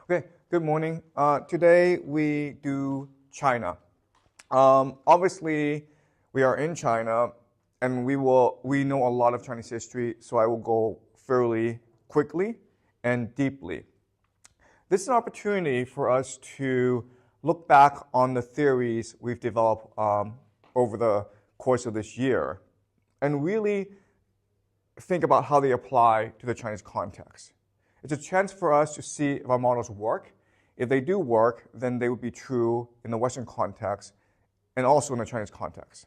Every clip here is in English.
Okay, good morning. Today we do China. Obviously, we are in China, and we know a lot of Chinese history, so I will go fairly quickly and deeply. This is an opportunity for us to look back on the theories we've developed over the course of this year, and really think about how they apply to the Chinese context. It's a chance for us to see if our models work. If they do work, then they would be true in the Western context and also in the Chinese context.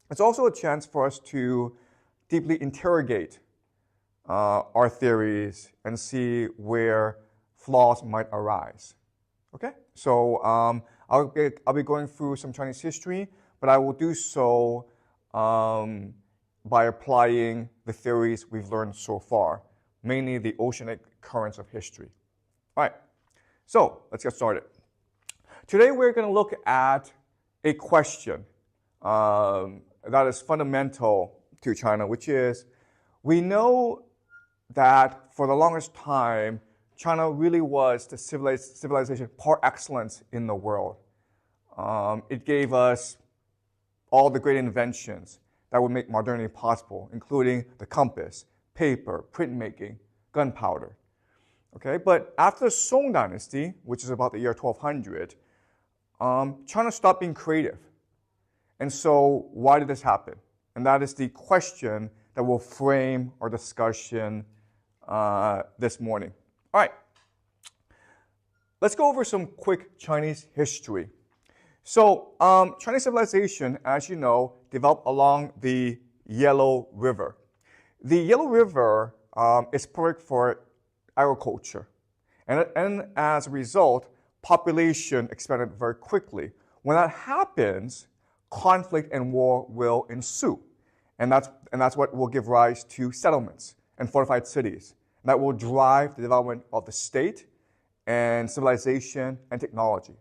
It's also a chance for us to deeply interrogate our theories and see where flaws might arise. Okay? So I'll be going through some Chinese history, but I will do so by applying the theories we've learned so far, mainly the oceanic currents of history. All right, so let's get started. Today we're going to look at a question that is fundamental to China, which is, we know that for the longest time, China really was the civilization par excellence in the world. It gave us all the great inventions that would make modernity possible, including the compass, paper, printmaking, gunpowder. Okay, but after the Song dynasty, which is about the year 1200, China stopped being creative. And so why did this happen? And that is the question that will frame our discussion this morning. All right, let's go over some quick Chinese history. So Chinese civilization, as you know, developed along the Yellow River. The Yellow River is perfect for agriculture. And as a result, population expanded very quickly. When that happens, conflict and war will ensue. And that's what will give rise to settlements and fortified cities. And that will drive the development of the state and civilization and technology.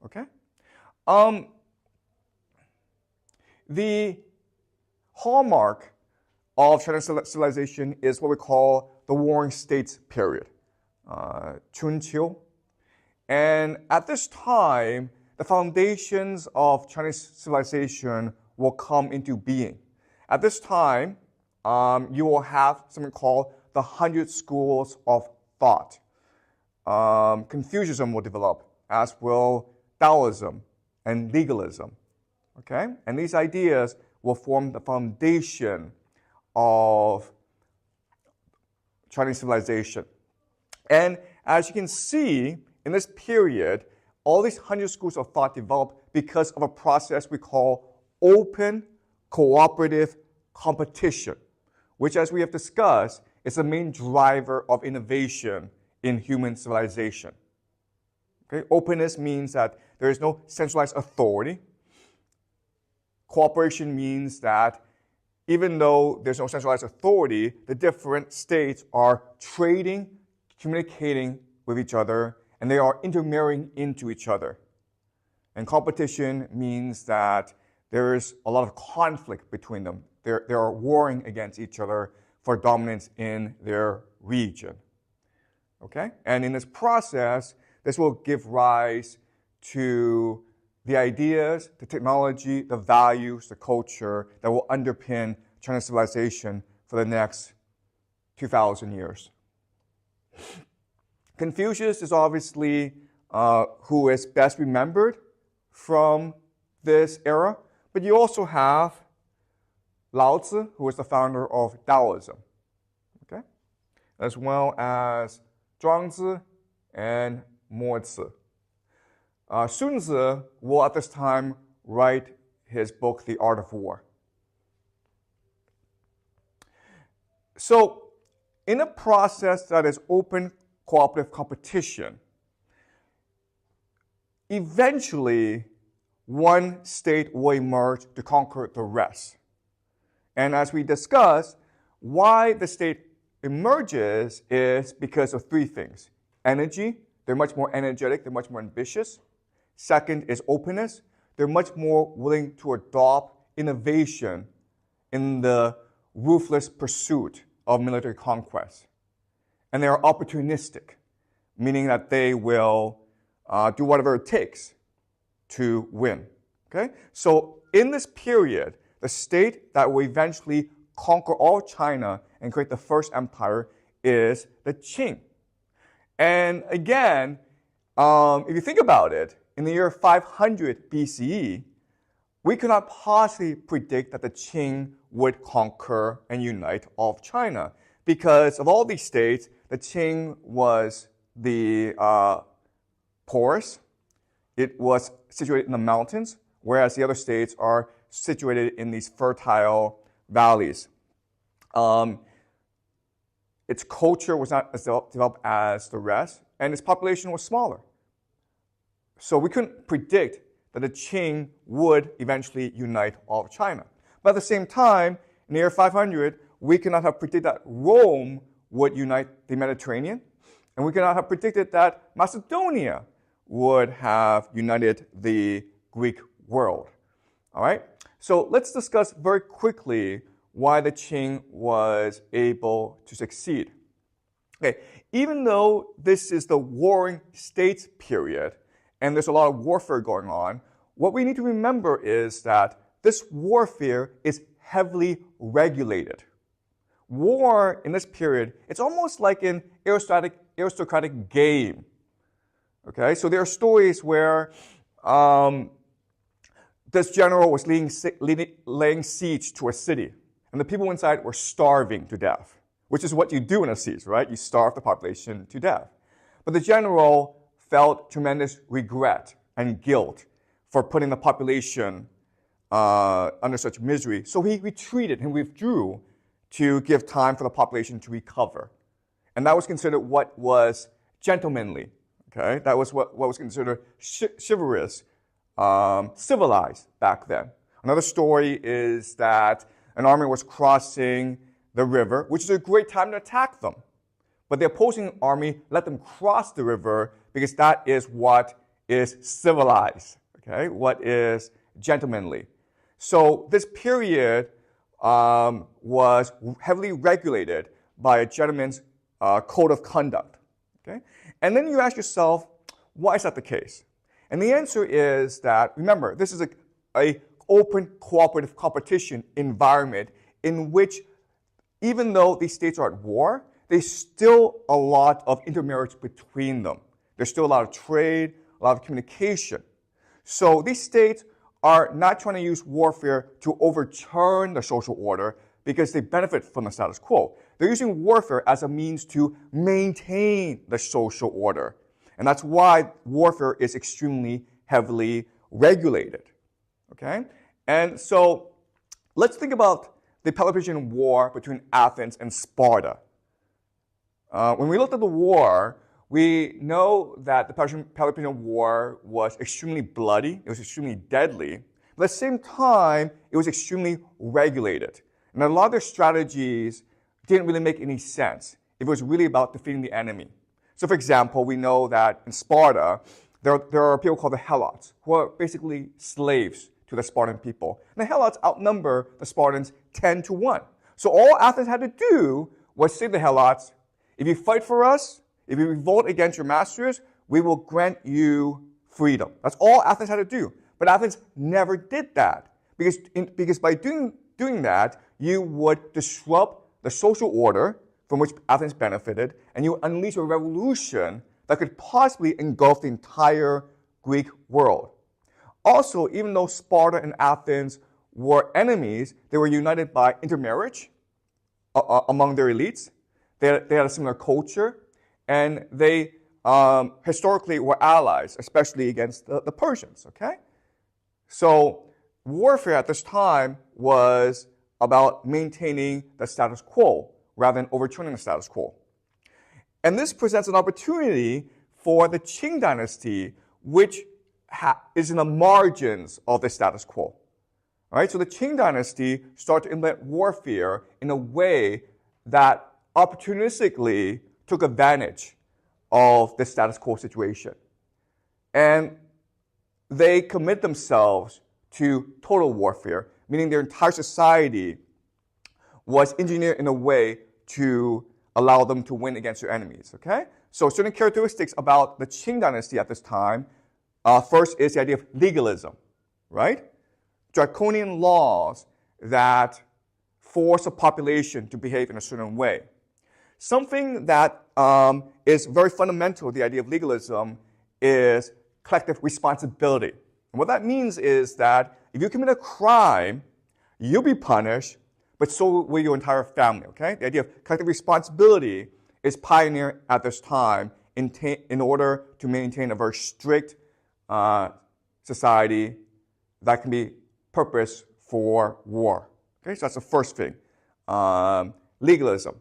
Okay? The hallmark of Chinese civilization is what we call the Warring States period, Chunqiu. And at this time, the foundations of Chinese civilization will come into being. At this time, you will have something called the 100 schools of thought. Confucianism will develop, as will Taoism and legalism. Okay? And these ideas will form the foundation of Chinese civilization. And as you can see, in this period, all these 100 schools of thought developed because of a process we call open cooperative competition, which, as we have discussed, is the main driver of innovation in human civilization. Okay? Openness means that there is no centralized authority. Cooperation means that even though there's no centralized authority, the different states are trading, communicating with each other, and they are intermarrying into each other. And competition means that there is a lot of conflict between them. They are warring against each other for dominance in their region. Okay? And in this process, this will give rise to the ideas, the technology, the values, the culture that will underpin Chinese civilization for the next 2,000 years. Confucius is obviously who is best remembered from this era, but you also have Lao Tzu, who is the founder of Taoism, okay? As well as Zhuangzi and Mo Tzu. Sun Tzu will at this time write his book, The Art of War. So, in a process that is open cooperative competition, eventually one state will emerge to conquer the rest. And as we discussed, why the state emerges is because of three things. Energy, they're much more energetic, they're much more ambitious. Second is openness. They're much more willing to adopt innovation in the ruthless pursuit of military conquest. And they are opportunistic, meaning that they will do whatever it takes to win. Okay? So in this period, the state that will eventually conquer all China and create the first empire is the Qing. And again, if you think about it, in the year 500 BCE, we could not possibly predict that the Qing would conquer and unite all of China. Because of all these states, the Qing was the poorest. It was situated in the mountains, whereas the other states are situated in these fertile valleys. Its culture was not as developed as the rest, and its population was smaller. So we couldn't predict that the Qing would eventually unite all of China. But at the same time, in the year 500, we could not have predicted that Rome would unite the Mediterranean, and we could not have predicted that Macedonia would have united the Greek world. All right? So let's discuss very quickly why the Qing was able to succeed. Okay, even though this is the warring states period, and there's a lot of warfare going on, what we need to remember is that this warfare is heavily regulated. War in this period, it's almost like an aristocratic game. Okay, so there are stories where this general was laying siege to a city, and the people inside were starving to death, which is what you do in a siege, right? You starve the population to death. But the general felt tremendous regret and guilt for putting the population under such misery. So he retreated and withdrew to give time for the population to recover. And that was considered what was gentlemanly. Okay? That was what was considered chivalrous, civilized back then. Another story is that an army was crossing the river, which is a great time to attack them. But the opposing army let them cross the river because that is what is civilized, okay? What is gentlemanly. So this period was heavily regulated by a gentleman's code of conduct, okay? And then you ask yourself, why is that the case? And the answer is that, remember, this is a open cooperative competition environment in which, even though these states are at war, there's still a lot of intermarriage between them. There's still a lot of trade, a lot of communication. So these states are not trying to use warfare to overturn the social order because they benefit from the status quo. They're using warfare as a means to maintain the social order. And that's why warfare is extremely heavily regulated. Okay? And so let's think about the Peloponnesian War between Athens and Sparta. When we looked at the war, we know that the Peloponnesian War was extremely bloody, it was extremely deadly, but at the same time, it was extremely regulated. And a lot of their strategies didn't really make any sense if it was really about defeating the enemy. So for example, we know that in Sparta, there are people called the Helots, who are basically slaves to the Spartan people. And the Helots outnumber the Spartans 10 to 1. So all Athens had to do was say to the Helots, if you fight for us, if you revolt against your masters, we will grant you freedom. That's all Athens had to do. But Athens never did that. Because by doing that, you would disrupt the social order from which Athens benefited, and you unleash a revolution that could possibly engulf the entire Greek world. Also, even though Sparta and Athens were enemies, they were united by intermarriage among their elites. They had a similar culture, and they historically were allies, especially against the Persians, okay? So warfare at this time was about maintaining the status quo rather than overturning the status quo. And this presents an opportunity for the Qing dynasty, which is in the margins of the status quo. All right? So the Qing dynasty started to implement warfare in a way that opportunistically took advantage of the status quo situation. And they commit themselves to total warfare, meaning their entire society was engineered in a way to allow them to win against their enemies, okay? So certain characteristics about the Qing dynasty at this time, first is the idea of legalism, right? Draconian laws that force a population to behave in a certain way. Something that is very fundamental to the idea of legalism is collective responsibility. And what that means is that if you commit a crime, you'll be punished, but so will your entire family, okay? The idea of collective responsibility is pioneered at this time in order to maintain a very strict society that can be purpose for war. Okay, so that's the first thing, legalism.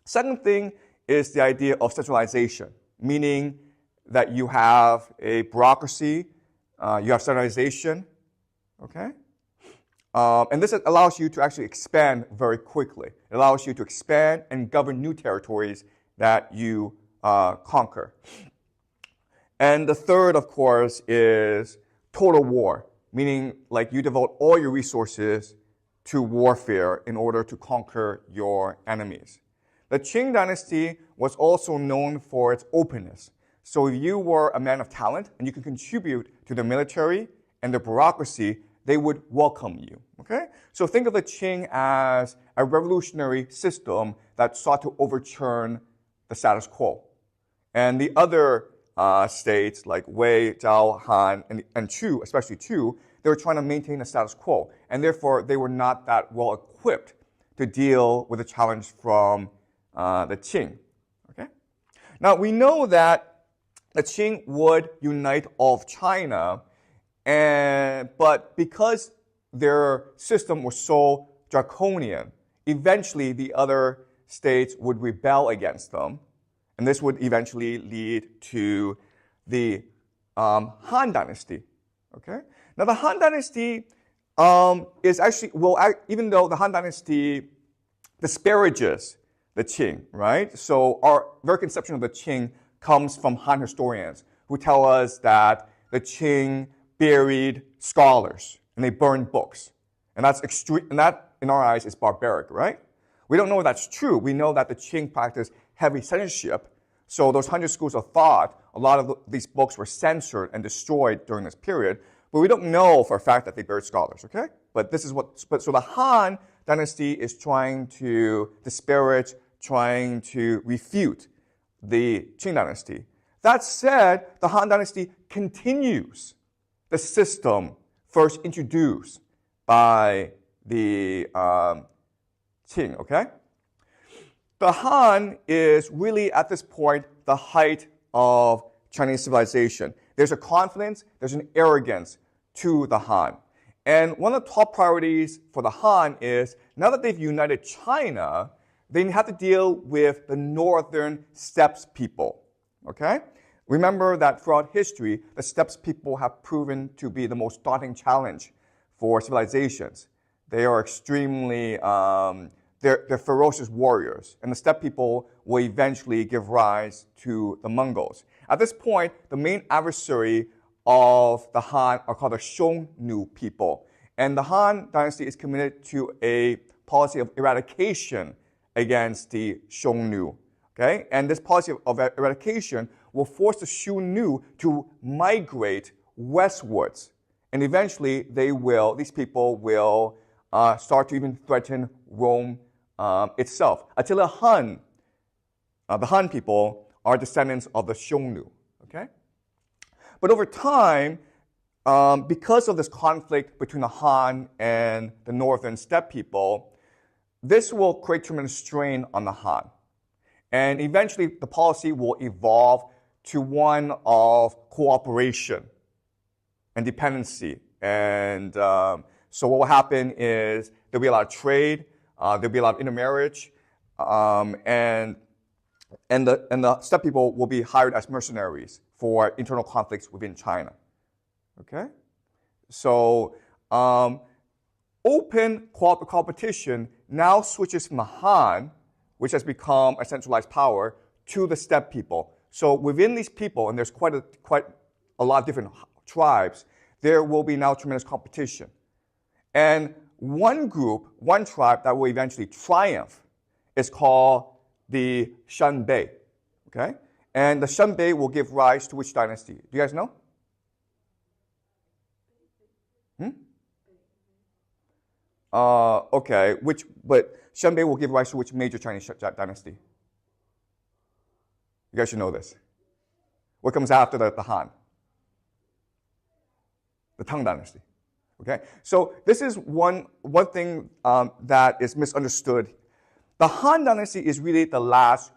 Second thing is the idea of centralization, meaning that you have a bureaucracy, you have standardization, okay? And this allows you to actually expand very quickly. It allows you to expand and govern new territories that you conquer. And the third, of course, is total war, meaning like you devote all your resources to warfare in order to conquer your enemies. The Qing dynasty was also known for its openness. So if you were a man of talent and you could contribute to the military and the bureaucracy, they would welcome you, okay? So think of the Qing as a revolutionary system that sought to overturn the status quo. And the other states like Wei, Zhao, Han, and Chu, especially Chu, they were trying to maintain the status quo. And therefore, they were not that well equipped to deal with the challenge from the Qing, okay? Now, we know that the Qing would unite all of China, but because their system was so draconian, eventually the other states would rebel against them, and this would eventually lead to the Han dynasty. Okay. Now the Han dynasty is actually even though the Han dynasty disparages the Qing, right? So our very conception of the Qing comes from Han historians who tell us that the Qing buried scholars and they burned books. And that's extreme, and that in our eyes is barbaric, right? We don't know if that's true. We know that the Qing practiced heavy censorship. So those 100 schools of thought, a lot of these books were censored and destroyed during this period. But we don't know for a fact that they buried scholars, okay? But this is so the Han dynasty is trying to disparage, trying to refute the Qing dynasty. That said, the Han dynasty continues the system first introduced by the Qing, okay? The Han is really, at this point, the height of Chinese civilization. There's a confidence, there's an arrogance to the Han. And one of the top priorities for the Han is, now that they've united China, they have to deal with the northern steppes people, okay? Remember that throughout history, the steppes people have proven to be the most daunting challenge for civilizations. They are extremely, they're ferocious warriors, and the steppe people will eventually give rise to the Mongols. At this point, the main adversary of the Han are called the Xiongnu people. And the Han dynasty is committed to a policy of eradication against the Xiongnu. Okay? And this policy of eradication will force the Xiongnu to migrate westwards. And eventually, these people will start to even threaten Rome itself. Until the Han people are descendants of the Xiongnu. Okay? But over time, because of this conflict between the Han and the northern steppe people, this will create tremendous strain on the Han. And eventually, the policy will evolve to one of cooperation and dependency. And so what will happen is there'll be a lot of trade, there'll be a lot of intermarriage, and the steppe people will be hired as mercenaries for internal conflicts within China. Okay? So open competition now switches from the Han, which has become a centralized power, to the steppe people. So within these people, and there's quite a lot of different tribes, there will be now tremendous competition. And one tribe that will eventually triumph is called the Shanbei. Okay? And the Shenbei will give rise to which dynasty? Do you guys know? Okay, but Shenbei will give rise to which major Chinese dynasty? You guys should know this. What comes after the Han? The Tang dynasty. Okay, so this is one thing that is misunderstood. The Han dynasty is really the last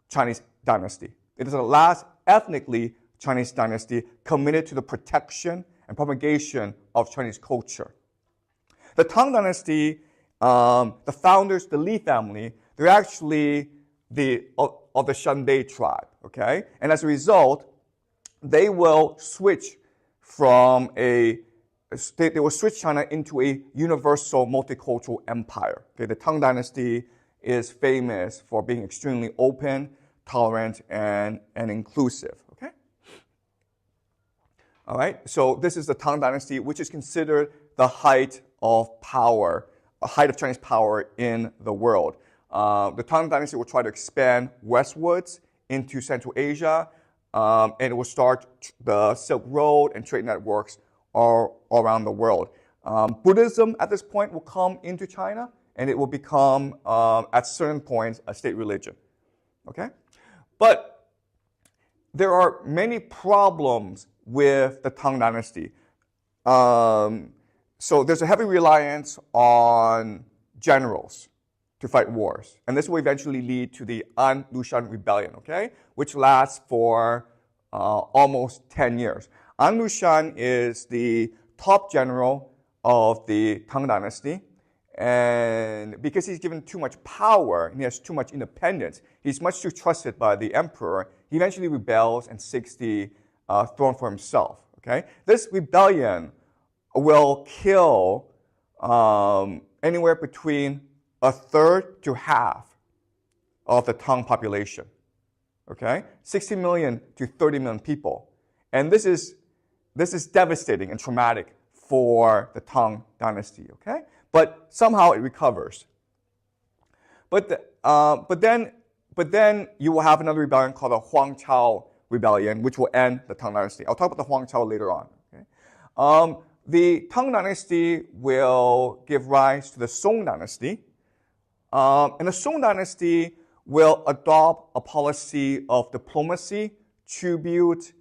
Chinese dynasty. It is the last ethnically Chinese dynasty committed to the protection and propagation of Chinese culture. The Tang dynasty, the founders, the Li family, they're actually of the Shenbei tribe, okay? And as a result, they will switch from they will switch China into a universal multicultural empire. Okay, the Tang dynasty is famous for being extremely open, tolerant, and inclusive. Okay. All right. So this is the Tang dynasty, which is considered the height of power, a height of Chinese power in the world. The Tang dynasty will try to expand westwards into Central Asia, and it will start the Silk Road and trade networks all around the world. Buddhism at this point will come into China, and it will become, at certain points, a state religion. Okay? But there are many problems with the Tang dynasty. So there's a heavy reliance on generals to fight wars. And this will eventually lead to the An Lushan rebellion, okay? Which lasts for almost 10 years. An Lushan is the top general of the Tang dynasty. And because he's given too much power and he has too much independence, he's much too trusted by the emperor, he eventually rebels and seeks the throne for himself. Okay? This rebellion will kill anywhere between a third to half of the Tang population. Okay? 60 million to 30 million people. And this is devastating and traumatic for the Tang dynasty. Okay? But somehow it recovers. But then you will have another rebellion called the Huangchao rebellion, which will end the Tang dynasty. I'll talk about the Huangchao later on. Okay? The Tang dynasty will give rise to the Song dynasty. And the Song dynasty will adopt a policy of diplomacy, tribute,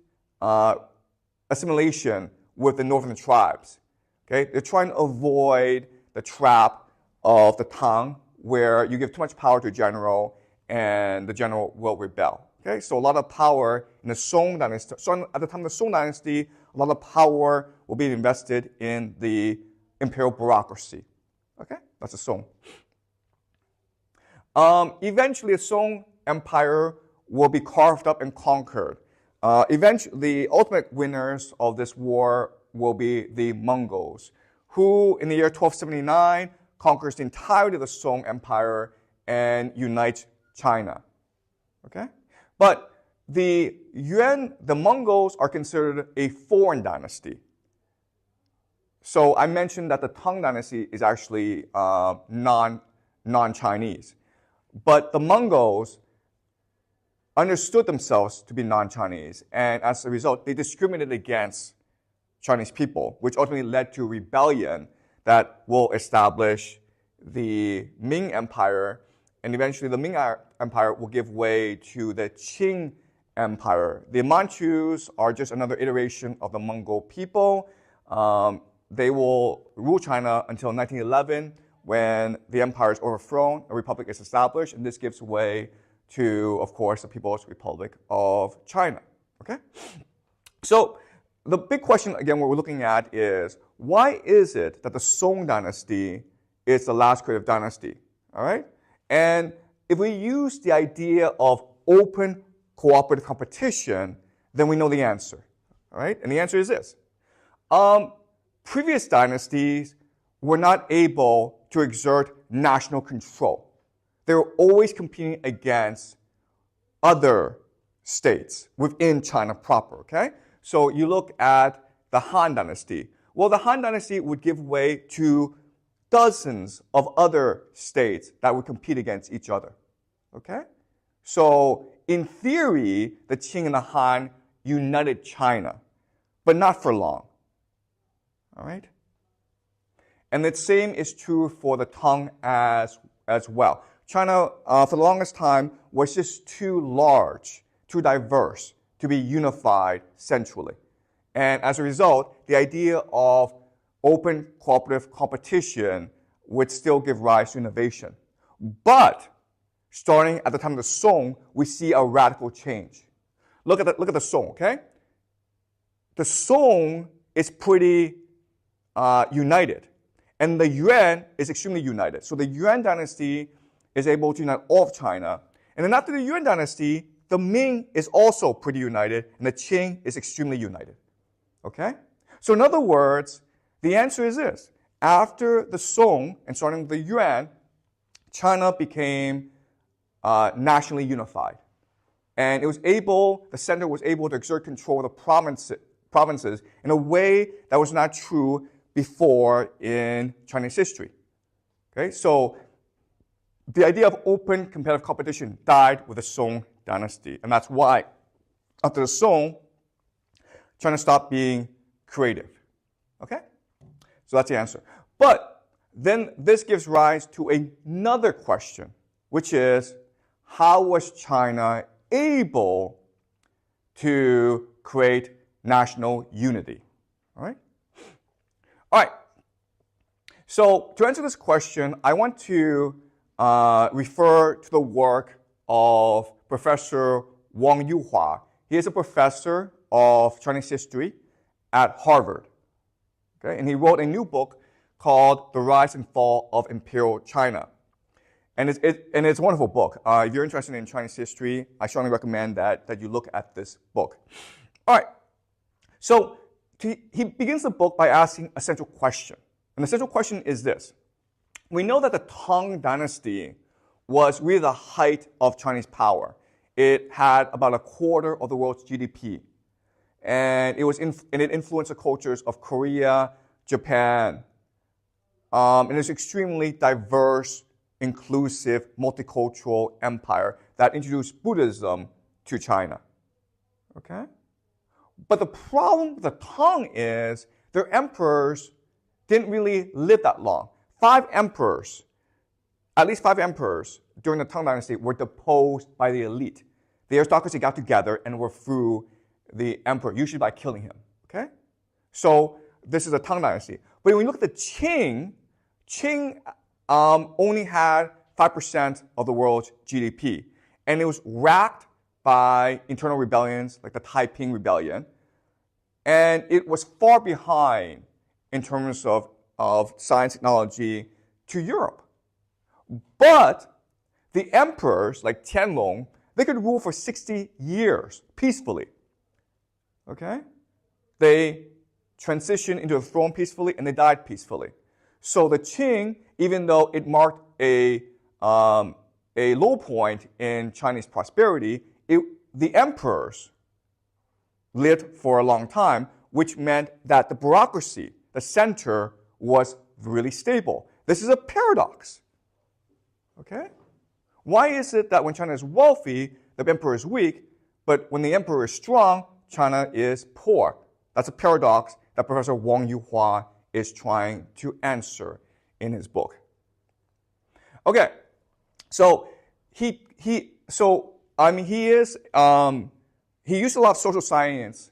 assimilation with the northern tribes. Okay? They're trying to avoid the trap of the Tang, where you give too much power to a general and the general will rebel. Okay? So a lot of power in the Song dynasty. So at the time of the Song dynasty, a lot of power will be invested in the imperial bureaucracy. Okay? That's the Song. Eventually, the Song Empire will be carved up and conquered. Eventually, the ultimate winners of this war will be the Mongols, who in the year 1279 conquers the entirety of the Song Empire and unites China. Okay? But the Mongols are considered a foreign dynasty. So I mentioned that the Tang dynasty is actually non-Chinese. But the Mongols understood themselves to be non-Chinese, and as a result, they discriminated against Chinese people, which ultimately led to a rebellion that will establish the Ming Empire, and eventually the Ming Empire will give way to the Qing Empire. The Manchus are just another iteration of the Mongol people. They will rule China until 1911, when the empire is overthrown, a republic is established, and this gives way to, of course, the People's Republic of China. Okay? So the big question, again, what we're looking at is, why is it that the Song dynasty is the last creative dynasty? All right? And if we use the idea of open cooperative competition, then we know the answer. All right? And the answer is this. Previous dynasties were not able to exert national control. They were always competing against other states within China proper, okay? So you look at the Han dynasty. Well, the Han dynasty would give way to dozens of other states that would compete against each other, okay? So in theory, the Qing and the Han united China, but not for long. All right? And the same is true for the Tang as well. China, for the longest time, was just too large, too diverse to be unified centrally. And as a result, the idea of open cooperative competition would still give rise to innovation. But starting at the time of the Song, we see a radical change. Look at the Song, okay? The Song is pretty united, and the Yuan is extremely united. So the Yuan dynasty is able to unite all of China. And then after the Yuan dynasty, the Ming is also pretty united, and the Qing is extremely united. Okay? So in other words, the answer is this. After the Song, and starting with the Yuan, China became nationally unified. And the center was able to exert control of the provinces in a way that was not true before in Chinese history. Okay? So the idea of open competitive competition died with the Song dynasty. And that's why after the Song, China stopped being creative. Okay? So that's the answer. But then this gives rise to another question, which is, how was China able to create national unity? All right? All right. So to answer this question, I want to refer to the work of Professor Wang Yuhua. He is a professor of Chinese history at Harvard. Okay? And he wrote a new book called The Rise and Fall of Imperial China. And it's a wonderful book. If you're interested in Chinese history, I strongly recommend that you look at this book. All right. So he begins the book by asking a central question. And the central question is this. We know that the Tang dynasty was really the height of Chinese power. It had about a quarter of the world's GDP. And it influenced the cultures of Korea, Japan. And it's an extremely diverse, inclusive, multicultural empire that introduced Buddhism to China. Okay? But the problem with the Tang is their emperors didn't really live that long. At least five emperors during the Tang dynasty were deposed by the elite. The aristocracy got together and were through the emperor, usually by killing him. Okay? So this is the Tang dynasty. But when you look at the Qing only had 5% of the world's GDP. And it was racked by internal rebellions like the Taiping Rebellion. And it was far behind in terms of science technology to Europe. But the emperors like Tianlong, they could rule for 60 years peacefully. Okay? They transitioned into a throne peacefully and they died peacefully. So the Qing, even though it marked a low point in Chinese prosperity, the emperors lived for a long time, which meant that the bureaucracy, the center, was really stable. This is a paradox. Okay? Why is it that when China is wealthy, the emperor is weak, but when the emperor is strong, China is poor? That's a paradox that Professor Wang Yuhua is trying to answer in his book. Okay, so he used a lot of social science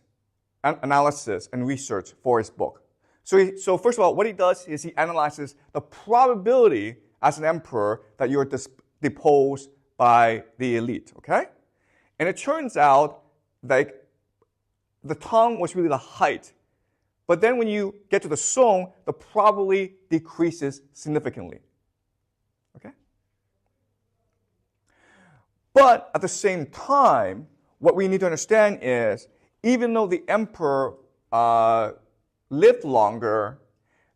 analysis and research for his book. So first of all, what he does is he analyzes the probability as an emperor that you're deposed by the elite, okay? And it turns out like the Tang was really the height. But then when you get to the Song, the probability decreases significantly. Okay? But at the same time, what we need to understand is, even though the emperor lived longer,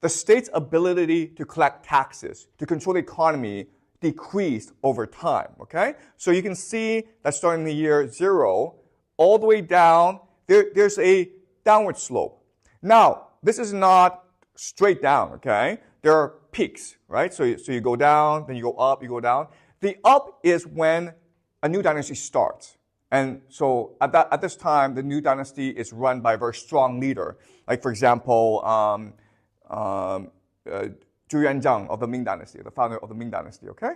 the state's ability to collect taxes, to control the economy, decreased over time. Okay? So you can see that starting in the year 0, all the way down, there's a downward slope. Now, this is not straight down, okay? There are peaks, right? So you go down, then you go up, you go down. The up is when a new dynasty starts. And so at this time, the new dynasty is run by a very strong leader. Like, for example, Jiang of the Ming dynasty, the founder of the Ming dynasty, okay?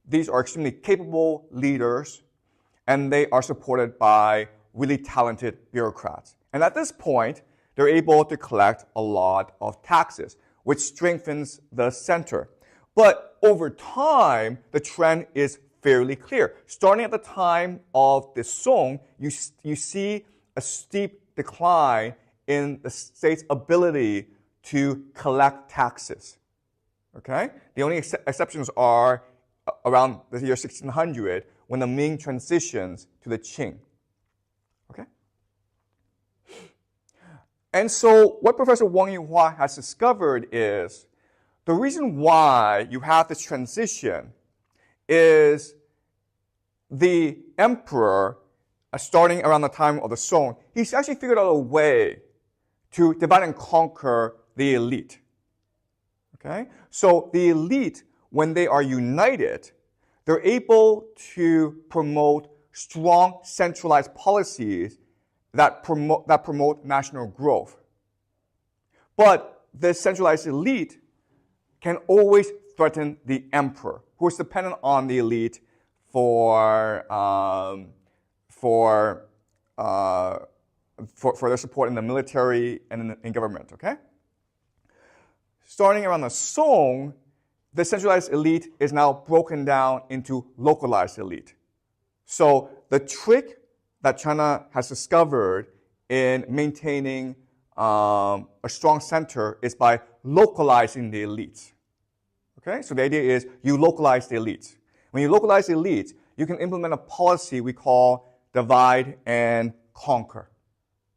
These are extremely capable leaders, and they are supported by really talented bureaucrats. And at this point, they're able to collect a lot of taxes, which strengthens the center. But over time, the trend is fairly clear. Starting at the time of the Song, you see a steep decline in the state's ability to collect taxes. Okay? The only exceptions are around the year 1600 when the Ming transitions to the Qing. Okay? And so what Professor Wang Yuhua has discovered is the reason why you have this transition is the emperor, starting around the time of the Song, he's actually figured out a way to divide and conquer the elite. Okay? So the elite, when they are united, they're able to promote strong centralized policies that promote national growth. But the centralized elite can always threaten the emperor, who is dependent on the elite for their support in the military and in government. Okay. Starting around the Song, the centralized elite is now broken down into localized elite. So the trick that China has discovered in maintaining a strong center is by localizing the elites. Okay, so the idea is you localize the elites. When you localize the elites, you can implement a policy we call divide and conquer.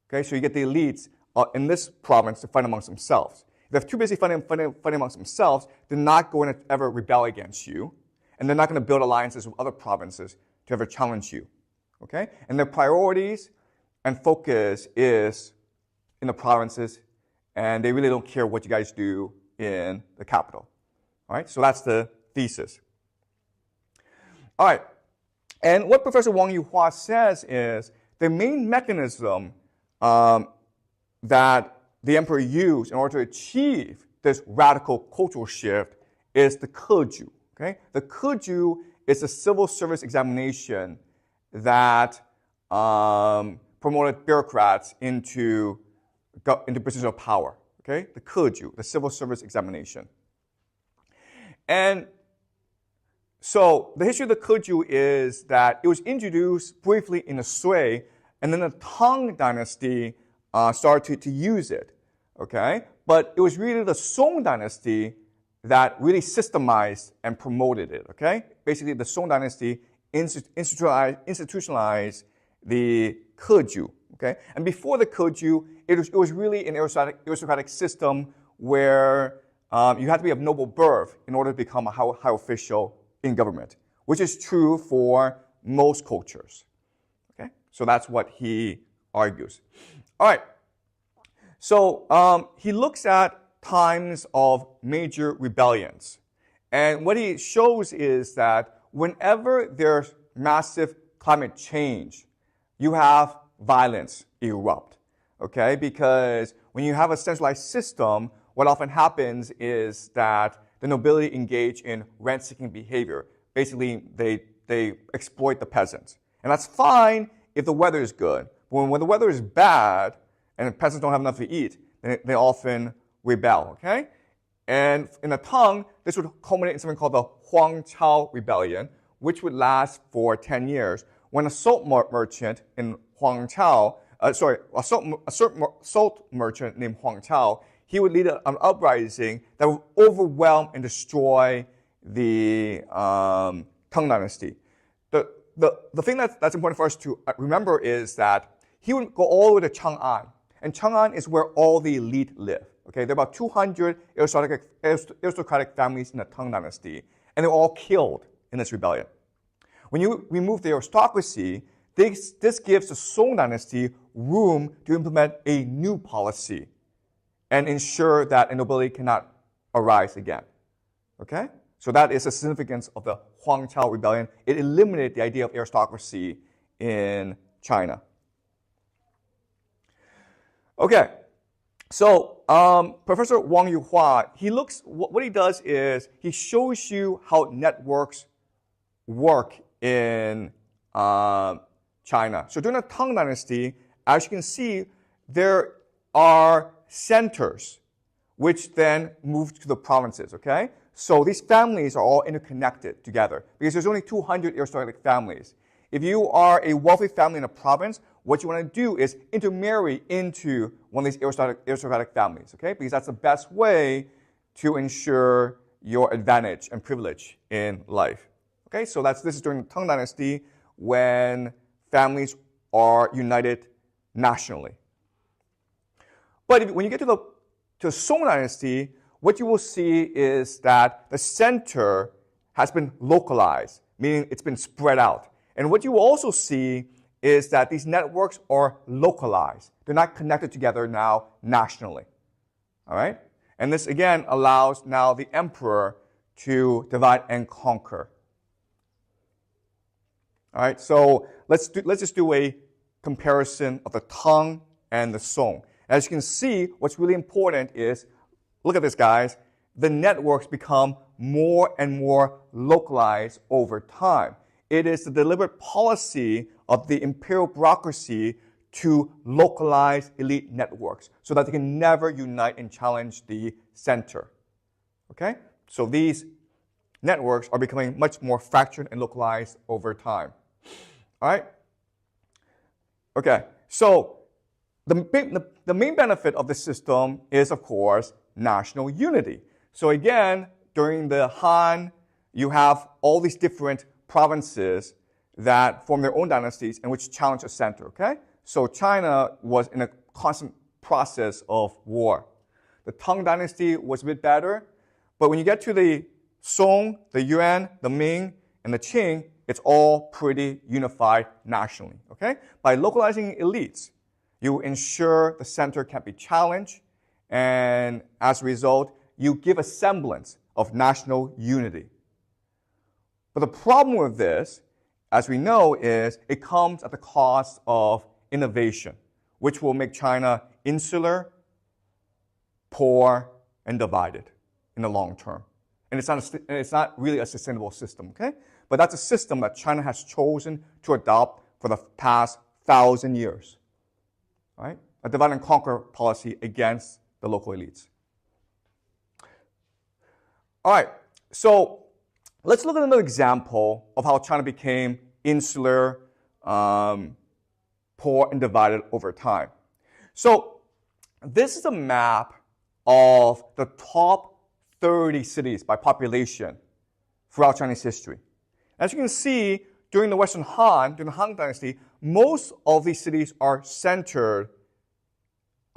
Okay, so you get the elites in this province to fight amongst themselves. If they're too busy fighting amongst themselves, they're not going to ever rebel against you, and they're not going to build alliances with other provinces to ever challenge you. Okay, and their priorities and focus is in the provinces, and they really don't care what you guys do in the capital. All right, so that's the thesis. All right, and what Professor Wang Yuhua says is the main mechanism that the emperor used in order to achieve this radical cultural shift is the keju. Okay, the keju is a civil service examination that promoted bureaucrats into positions of power. Okay, the keju, the civil service examination. And so the history of the keju is that it was introduced briefly in the Sui, and then the Tang dynasty started to use it. Okay, but it was really the Song dynasty that really systemized and promoted it. Okay, basically the Song dynasty institutionalized the keju. Okay, and before the keju, it was really an aristocratic system where you had to be of noble birth in order to become a high official in government, which is true for most cultures. Okay, so that's what he argues. All right, so he looks at times of major rebellions, and what he shows is that whenever there's massive climate change, you have violence erupt. Okay, because when you have a centralized system, what often happens is that the nobility engage in rent-seeking behavior. Basically, they exploit the peasants. And that's fine if the weather is good. But when the weather is bad and the peasants don't have enough to eat, then they often rebel, okay? And in the Tang, this would culminate in something called the Huangchao Rebellion, which would last for 10 years, when a salt merchant in Huangchao, a salt merchant named Huangchao, he would lead an uprising that would overwhelm and destroy the Tang dynasty. The thing that's important for us to remember is that he would go all the way to Chang'an. And Chang'an is where all the elite live. Okay, there are about 200 aristocratic families in the Tang dynasty, and they were all killed in this rebellion. When you remove the aristocracy, this gives the Song dynasty room to implement a new policy and ensure that a nobility cannot arise again. Okay? So that is the significance of the Huangchao Rebellion. It eliminated the idea of aristocracy in China. Okay, so Professor Wang Yuhua, what he does is he shows you how networks work in China. So during the Tang Dynasty, as you can see, there are centers which then moved to the provinces, okay? So these families are all interconnected together because there's only 200 aristocratic families. If you are a wealthy family in a province, what you want to do is intermarry into one of these aristocratic families, okay? Because that's the best way to ensure your advantage and privilege in life. Okay, so this is during the Tang Dynasty when families are united nationally. But when you get to the Song Dynasty, what you will see is that the center has been localized, meaning it's been spread out. And what you will also see is that these networks are localized. They're not connected together now nationally. All right? And this, again, allows now the emperor to divide and conquer. All right? So let's just do a comparison of the Tang and the Song. As you can see, what's really important is, look at this, guys. The networks become more and more localized over time. It is the deliberate policy of the imperial bureaucracy to localize elite networks so that they can never unite and challenge the center. Okay? So these networks are becoming much more fractured and localized over time. All right? Okay, so the main benefit of this system is, of course, national unity. So again, during the Han, you have all these different provinces that form their own dynasties and which challenge the center, okay? So China was in a constant process of war. The Tang Dynasty was a bit better, but when you get to the Song, the Yuan, the Ming, and the Qing, it's all pretty unified nationally, okay? By localizing elites, you ensure the center can't be challenged, and as a result, you give a semblance of national unity. But the problem with this, as we know, is it comes at the cost of innovation, which will make China insular, poor, and divided in the long term. And it's not really a sustainable system, okay? But that's a system that China has chosen to adopt for the past 1,000 years, right? A divide and conquer policy against the local elites. All right, so let's look at another example of how China became insular, poor, and divided over time. So this is a map of the top 30 cities by population throughout Chinese history. As you can see, during the Western Han, during the Han Dynasty, most of these cities are centered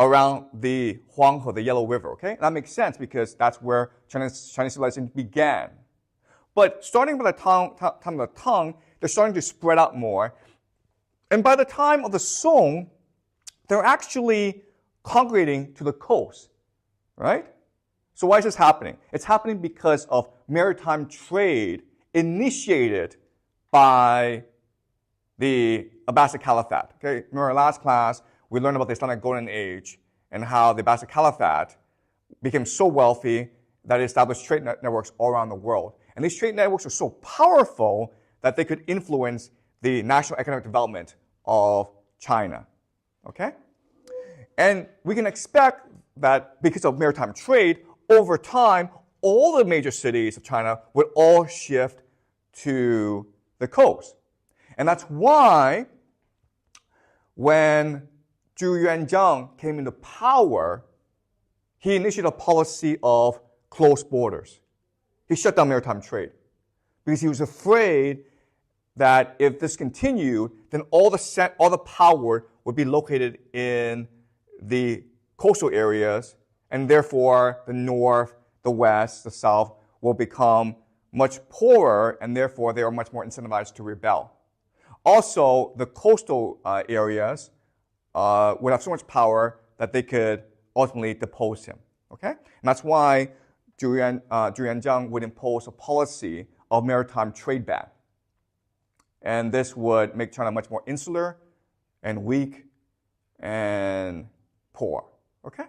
around the Huanghe, the Yellow River, okay? And that makes sense because that's where Chinese civilization began. But starting by the time of the Tang, they're starting to spread out more. And by the time of the Song, they're actually congregating to the coast, right? So why is this happening? It's happening because of maritime trade initiated by the Abbasid Caliphate. Okay, remember our last class, we learned about the Islamic Golden Age and how the Abbasid Caliphate became so wealthy that it established trade networks all around the world. And these trade networks are so powerful that they could influence the national economic development of China. Okay? And we can expect that because of maritime trade, over time, all the major cities of China would all shift to the coast. And that's why when Zhu Yuanzhang came into power, he initiated a policy of closed borders. He shut down maritime trade because he was afraid that if this continued, then all the power would be located in the coastal areas, and therefore the north, the west, the south will become much poorer, and therefore they are much more incentivized to rebel. Also, the coastal areas would have so much power that they could ultimately depose him. Okay? And that's why Zhu Yuanzhang would impose a policy of maritime trade ban. And this would make China much more insular, and weak and poor. Okay?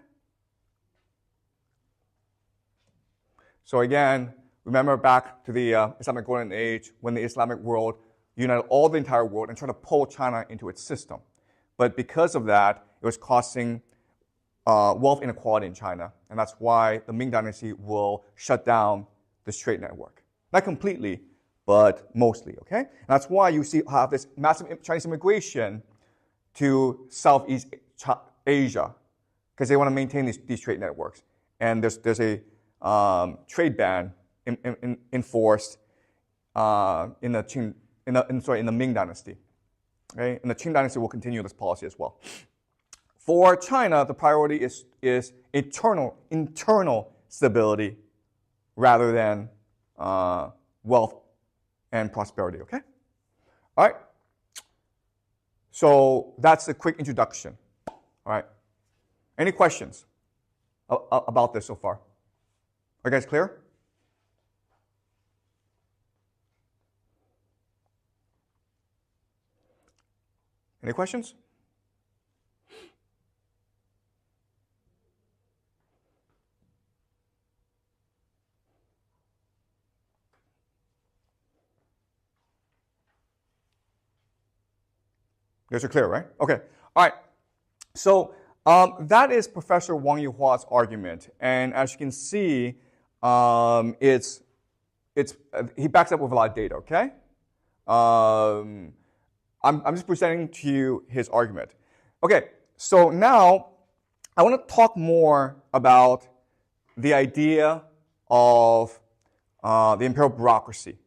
So again, remember back to the Islamic Golden Age when the Islamic world united all the entire world and tried to pull China into its system. But because of that, it was causing wealth inequality in China. And that's why the Ming Dynasty will shut down this trade network. Not completely, but mostly, okay? And that's why you have this massive Chinese immigration to Southeast Asia, because they want to maintain these trade networks. And there's a trade ban enforced in the Ming Dynasty. Okay? And the Qing Dynasty will continue this policy as well. For China, the priority is internal stability rather than wealth and prosperity. Okay? All right. So that's a quick introduction. All right. Any questions about this so far? Are you guys clear? Any questions? You guys are clear, right? Okay. All right. So that is Professor Wang Yuhua's argument, and as you can see, he backs up with a lot of data. Okay. I'm just presenting to you his argument. Okay, so now I want to talk more about the idea of the imperial bureaucracy,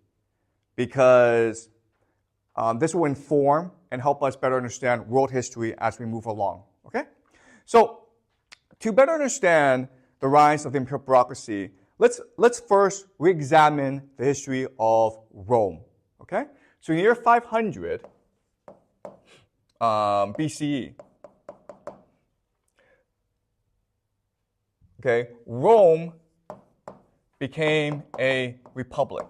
because this will inform and help us better understand world history as we move along. Okay, so to better understand the rise of the imperial bureaucracy, let's first re-examine the history of Rome. Okay, so in the year 500. BCE. Okay, Rome became a republic.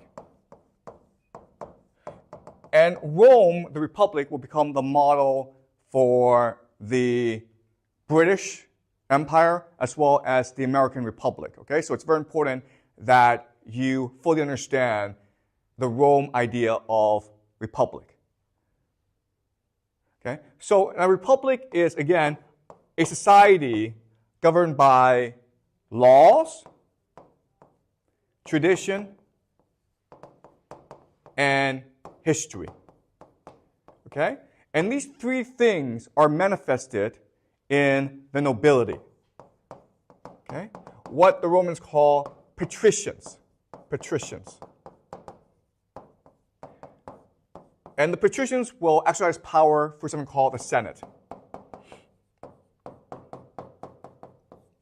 And Rome, the republic, will become the model for the British Empire as well as the American Republic. Okay, so it's very important that you fully understand the Rome idea of republic. Okay, so a republic is, again, a society governed by laws, tradition, and history. Okay, and these three things are manifested in the nobility. Okay, what the Romans call patricians. Patricians. And the patricians will exercise power for something called the Senate.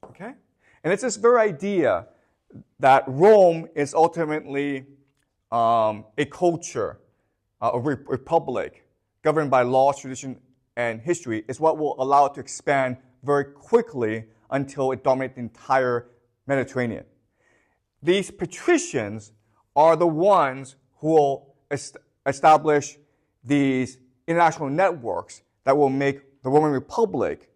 Okay? And it's this very idea that Rome is ultimately a culture, a republic, governed by law, tradition, and history, is what will allow it to expand very quickly until it dominates the entire Mediterranean. These patricians are the ones who will establish these international networks that will make the Roman Republic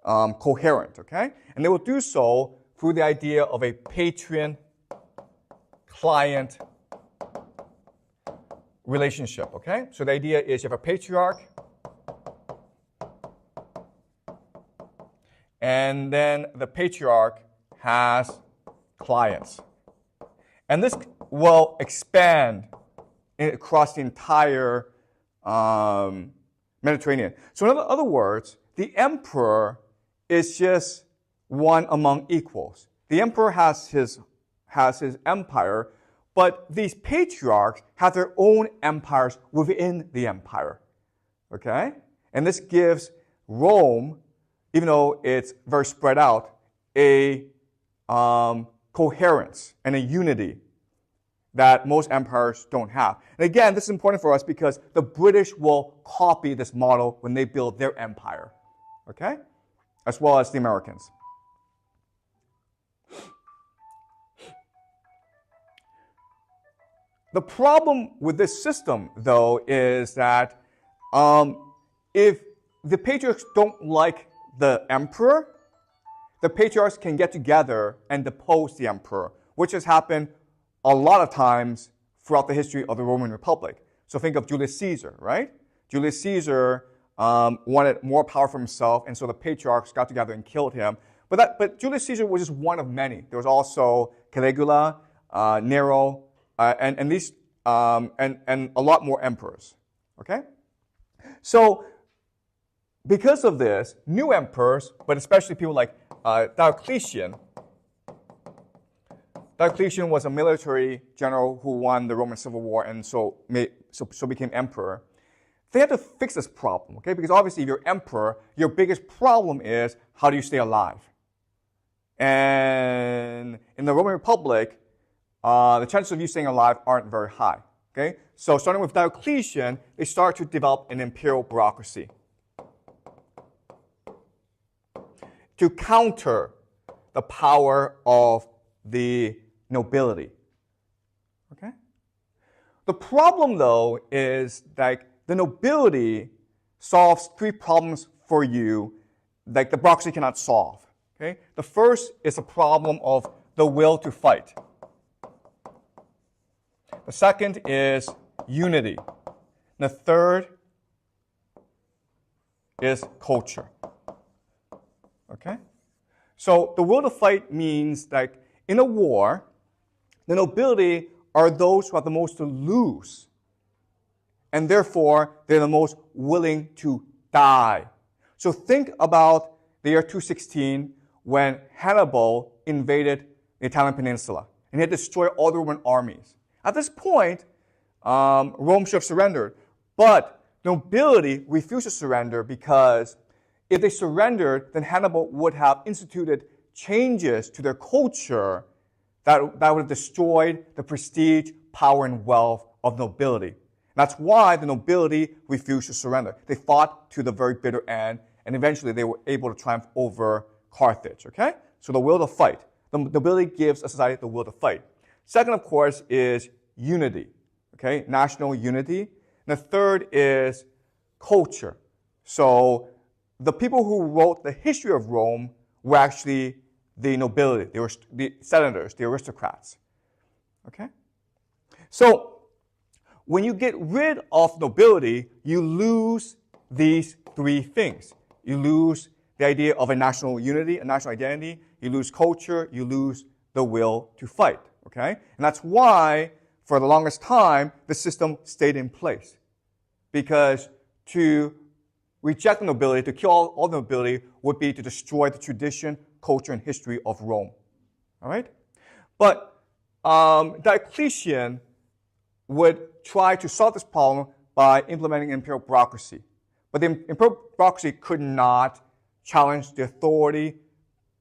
coherent, okay? And they will do so through the idea of a patron-client relationship, okay? So the idea is you have a patriarch, and then the patriarch has clients. And this will expand across the entire Mediterranean. So in other words, the emperor is just one among equals. The emperor has his empire, but these patriarchs have their own empires within the empire. Okay? And this gives Rome, even though it's very spread out, a coherence and a unity that most empires don't have. And again, this is important for us because the British will copy this model when they build their empire, okay? As well as the Americans. The problem with this system, though, is that if the patriarchs don't like the emperor, the patriarchs can get together and depose the emperor, which has happened a lot of times throughout the history of the Roman Republic. So think of Julius Caesar, right? Julius Caesar wanted more power for himself, and so the patriarchs got together and killed him. But Julius Caesar was just one of many. There was also Caligula, Nero, and a lot more emperors. Okay? So because of this, new emperors, but especially people like Diocletian. Diocletian was a military general who won the Roman Civil War and so became emperor. They had to fix this problem, okay? Because obviously if you're emperor, your biggest problem is how do you stay alive? And in the Roman Republic, the chances of you staying alive aren't very high, okay? So starting with Diocletian, they start to develop an imperial bureaucracy to counter the power of the nobility, okay? The problem, though, is that the nobility solves three problems for you that the bureaucracy cannot solve, okay? The first is a problem of the will to fight. The second is unity. The third is culture, okay? So the will to fight means that in a war, the nobility are those who have the most to lose, and therefore they're the most willing to die. So think about the year 216 when Hannibal invaded the Italian peninsula and he had destroyed all the Roman armies. At this point, Rome should have surrendered, but nobility refused to surrender because if they surrendered, then Hannibal would have instituted changes to their culture that would have destroyed the prestige, power, and wealth of nobility. That's why the nobility refused to surrender. They fought to the very bitter end, and eventually they were able to triumph over Carthage, okay? So the will to fight. The nobility gives a society the will to fight. Second, of course, is unity, okay? National unity. And the third is culture. So the people who wrote the history of Rome were actually the nobility. They were the senators, the aristocrats. Okay? So when you get rid of nobility, you lose these three things. You lose the idea of a national unity, a national identity. You lose culture. You lose the will to fight. Okay? And that's why, for the longest time, the system stayed in place. Because to reject the nobility, to kill all the nobility, would be to destroy the tradition, culture, and history of Rome. All right? But Diocletian would try to solve this problem by implementing imperial bureaucracy. But the imperial bureaucracy could not challenge the authority,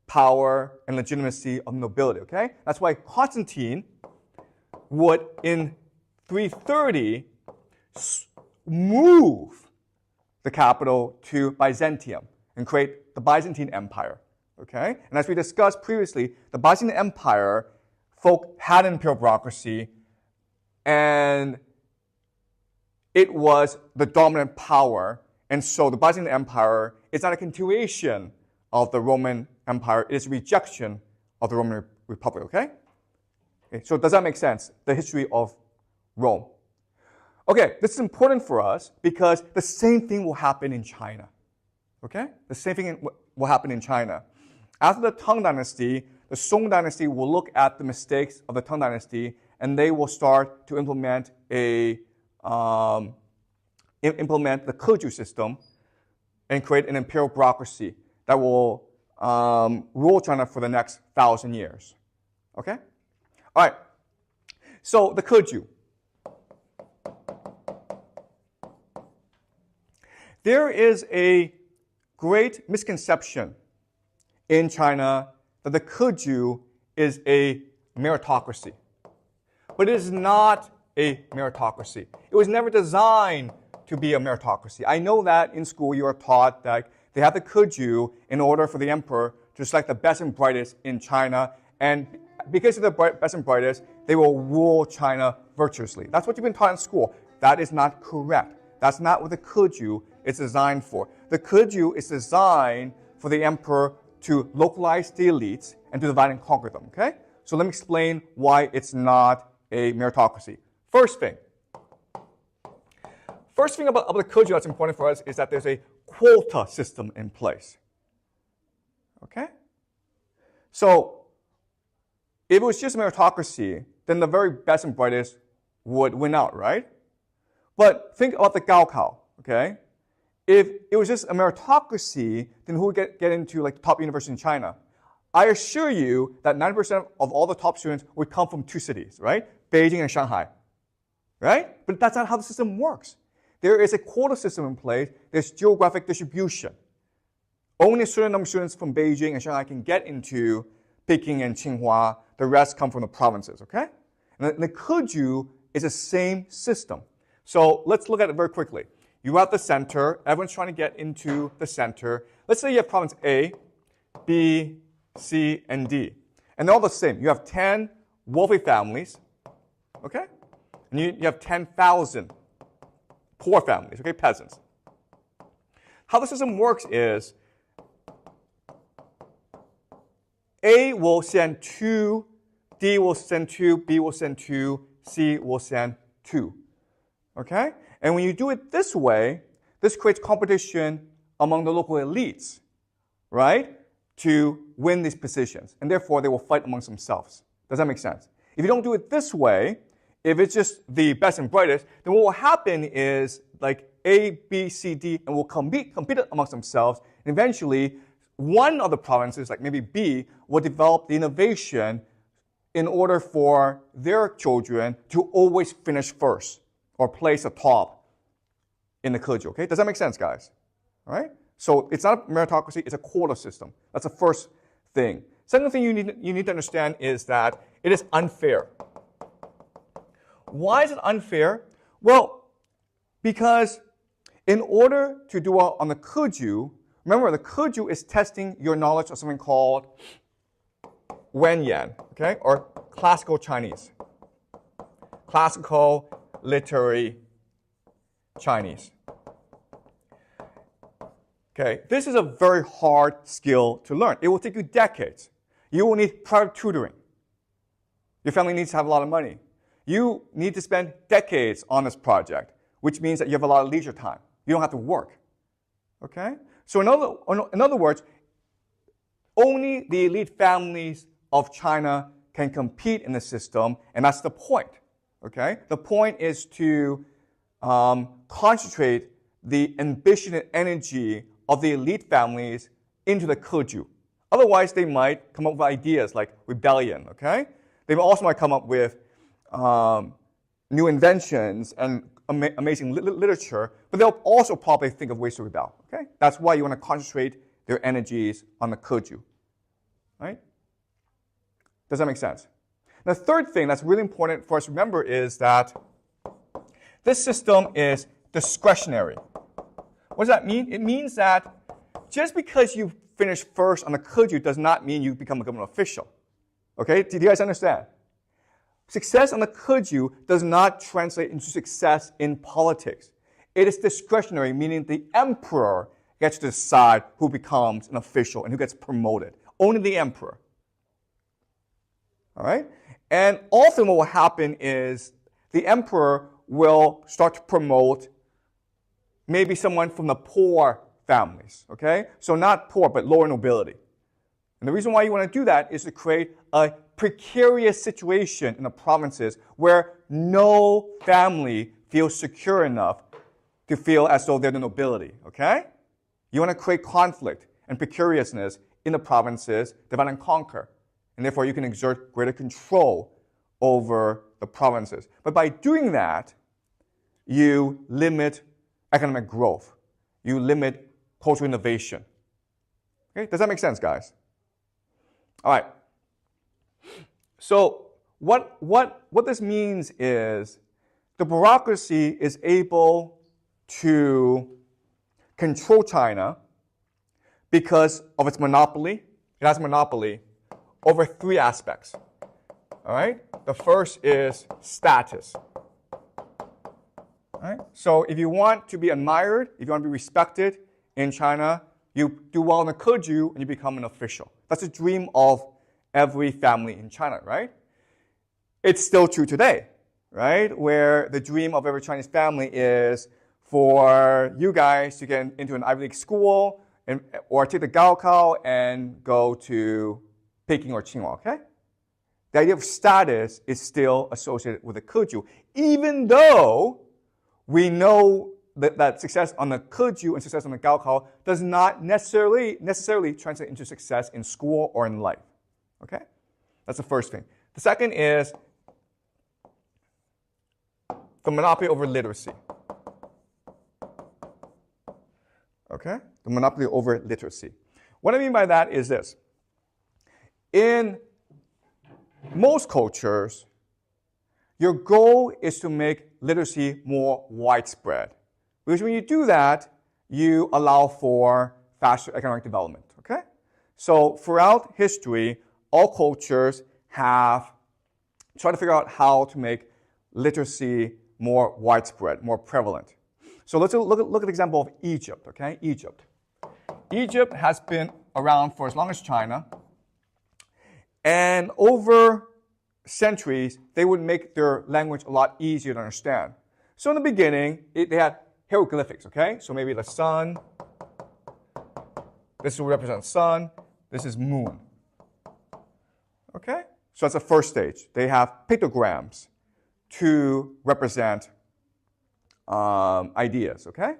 power, and legitimacy of nobility. Okay? That's why Constantine would, in 330, move the capital to Byzantium and create the Byzantine Empire. Okay? And as we discussed previously, the Byzantine Empire, folk had an imperial bureaucracy, and it was the dominant power. And so the Byzantine Empire is not a continuation of the Roman Empire. It is a rejection of the Roman Republic. Okay? So does that make sense? The history of Rome. Okay, this is important for us because the same thing will happen in China. Okay? The same thing will happen in China. After the Tang Dynasty, the Song Dynasty will look at the mistakes of the Tang Dynasty, and they will start to implement the keju system and create an imperial bureaucracy that will rule China for the next 1,000 years. Okay? All right. So the keju. There is a great misconception in China that the keju is a meritocracy. But it is not a meritocracy. It was never designed to be a meritocracy. I know that in school you are taught that they have the keju in order for the emperor to select the best and brightest in China, and because of the best and brightest, they will rule China virtuously. That's what you've been taught in school. That is not correct. That's not what the keju is designed for. The keju is designed for the emperor to localize the elites and to divide and conquer them, okay? So let me explain why it's not a meritocracy. First thing about the keju that's important for us is that there's a quota system in place, okay? So if it was just meritocracy, then the very best and brightest would win out, right? But think about the Gaokao, okay? If it was just a meritocracy, then who would get into like the top university in China? I assure you that 90% of all the top students would come from 2 cities, right? Beijing and Shanghai, right? But that's not how the system works. There is a quota system in place. There's geographic distribution. Only a certain number of students from Beijing and Shanghai can get into Peking and Tsinghua. The rest come from the provinces, okay? And the keju is the same system. So let's look at it very quickly. You have the center. Everyone's trying to get into the center. Let's say you have province A, B, C, and D. And they're all the same. You have 10 wealthy families, okay? And you have 10,000 poor families, okay, peasants. How the system works is A will send 2, D will send 2, B will send 2, C will send 2, okay? And when you do it this way, this creates competition among the local elites, right, to win these positions. And therefore, they will fight amongst themselves. Does that make sense? If you don't do it this way, if it's just the best and brightest, then what will happen is like A, B, C, D, and will compete amongst themselves. And eventually, one of the provinces, like maybe B, will develop the innovation in order for their children to always finish first or place atop in the keju, okay? Does that make sense, guys? All right? So it's not a meritocracy, it's a quota system. That's the first thing. Second thing you need to understand is that it is unfair. Why is it unfair? Well, because in order to do well on the keju, remember the keju is testing your knowledge of something called wenyan, okay, or classical Chinese. Classical literary Chinese. Okay, this is a very hard skill to learn. It will take you decades. You will need private tutoring. Your family needs to have a lot of money. You need to spend decades on this project, which means that you have a lot of leisure time. You don't have to work. Okay? So in other words, only the elite families of China can compete in the system, and that's the point. Okay? The point is to concentrate the ambition and energy of the elite families into the keju. Otherwise, they might come up with ideas like rebellion, okay? They also might come up with new inventions and amazing literature, but they'll also probably think of ways to rebel, okay? That's why you want to concentrate their energies on the keju, right? Does that make sense? The third thing that's really important for us to remember is that this system is discretionary. What does that mean? It means that just because you finish first on the keju does not mean you become a government official. Okay? Do you guys understand? Success on the keju does not translate into success in politics. It is discretionary, meaning the emperor gets to decide who becomes an official and who gets promoted. Only the emperor. All right? And often what will happen is the emperor will start to promote maybe someone from the poor families, okay? So not poor, but lower nobility. And the reason why you want to do that is to create a precarious situation in the provinces where no family feels secure enough to feel as though they're the nobility, okay? You want to create conflict and precariousness in the provinces, divide and conquer. And therefore, you can exert greater control over the provinces. But by doing that, you limit economic growth. You limit cultural innovation. Okay? Does that make sense, guys? All right. So what this means is the bureaucracy is able to control China because of its monopoly. It has a monopoly over 3 aspects. All right? The first is status. All right? So if you want to be admired, if you want to be respected in China, you do well in the keju and you become an official. That's a dream of every family in China, right? It's still true today, right? Where the dream of every Chinese family is for you guys to get into an Ivy League school or take the Gaokao and go to Peking or Tsinghua, okay? The idea of status is still associated with the keju, even though we know that success on the keju and success on the Gaokao does not necessarily translate into success in school or in life. Okay? That's the first thing. The second is the monopoly over literacy. Okay? The monopoly over literacy. What I mean by that is this. In most cultures, your goal is to make literacy more widespread. Because when you do that, you allow for faster economic development, okay? So throughout history, all cultures have tried to figure out how to make literacy more widespread, more prevalent. So let's look at the example of Egypt, okay? Egypt. Egypt has been around for as long as China. And over centuries, they would make their language a lot easier to understand. So in the beginning, they had hieroglyphics, okay? So maybe the sun, this will represent sun, this is moon. Okay? So that's the first stage. They have pictograms to represent ideas, okay?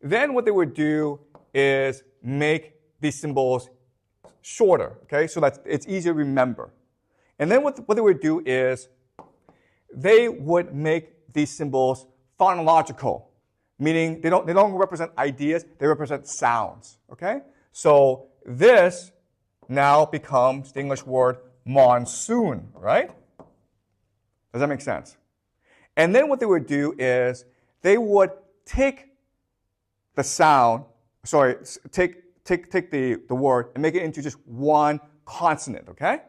Then what they would do is make these symbols shorter, okay? So that it's easier to remember. And then what they would do is they would make these symbols phonological, meaning they don't represent ideas, they represent sounds, okay? So this now becomes the English word monsoon, right? Does that make sense? And then what they would do is they would take the sound, take the word and make it into just one consonant, okay?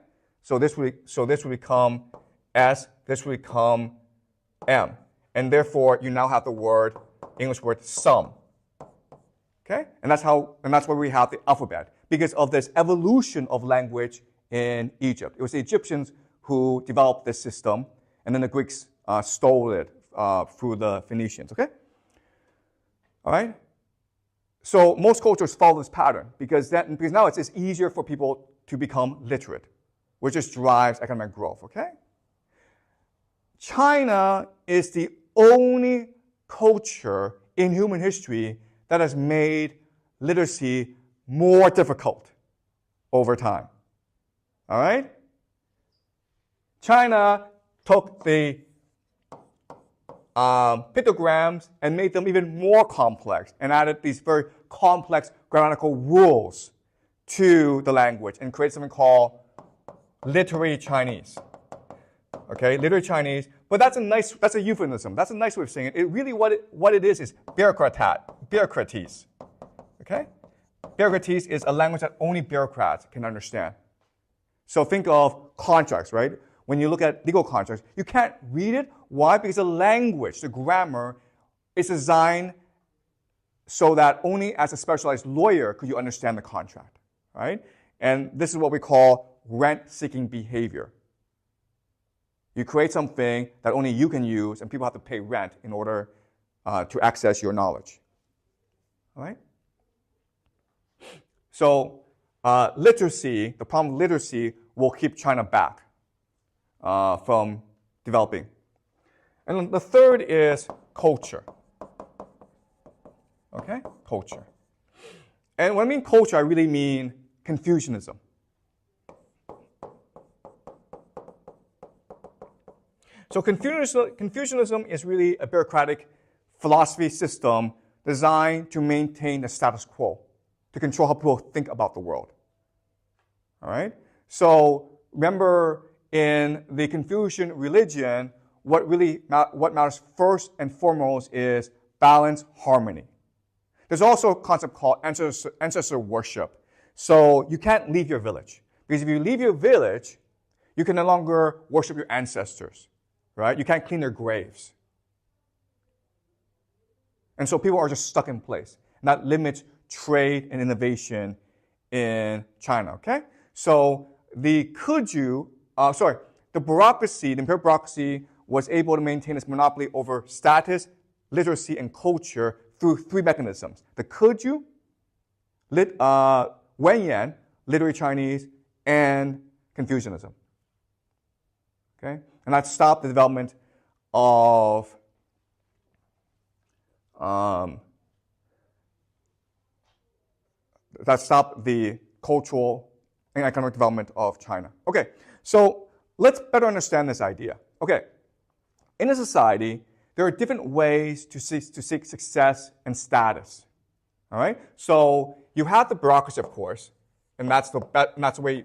So this would become S, this would become M. And therefore, you now have the word, English word, some. Okay? And that's why we have the alphabet, because of this evolution of language in Egypt. It was the Egyptians who developed this system, and then the Greeks stole it through the Phoenicians, okay? All right? So most cultures follow this pattern because now it's easier for people to become literate, which just drives economic growth, okay? China is the only culture in human history that has made literacy more difficult over time. All right? China took the pictograms and made them even more complex and added these very complex grammatical rules to the language and created something called literary Chinese. Okay, literary Chinese, but that's a euphemism. That's a nice way of saying it. It really what it is bureaucraties. Okay? Bureaucraties is a language that only bureaucrats can understand. So think of contracts, right? When you look at legal contracts, you can't read it. Why? Because the language, the grammar, is designed so that only as a specialized lawyer could you understand the contract, right? And this is what we call rent-seeking behavior. You create something that only you can use, and people have to pay rent in order to access your knowledge. All right? So literacy, the problem of literacy, will keep China back from developing. And the third is culture. Okay? Culture. And when I mean culture, I really mean Confucianism. So Confucianism is really a bureaucratic philosophy system designed to maintain the status quo, to control how people think about the world. All right? So remember, in the Confucian religion, what matters first and foremost is balance, harmony. There's also a concept called ancestor worship. So you can't leave your village. Because if you leave your village, you can no longer worship your ancestors. Right? You can't clean their graves. And so people are just stuck in place. And that limits trade, and innovation in China, okay? So the keju, the bureaucracy, the imperial bureaucracy was able to maintain its monopoly over status, literacy, and culture through three mechanisms. The keju, wenyan, literary Chinese, and Confucianism. Okay? And that stopped the development of that stopped the cultural and economic development of China. Okay, so let's better understand this idea. Okay, in a society, there are different ways to seek success and status. All right, so you have the bureaucracy, of course, and that's the way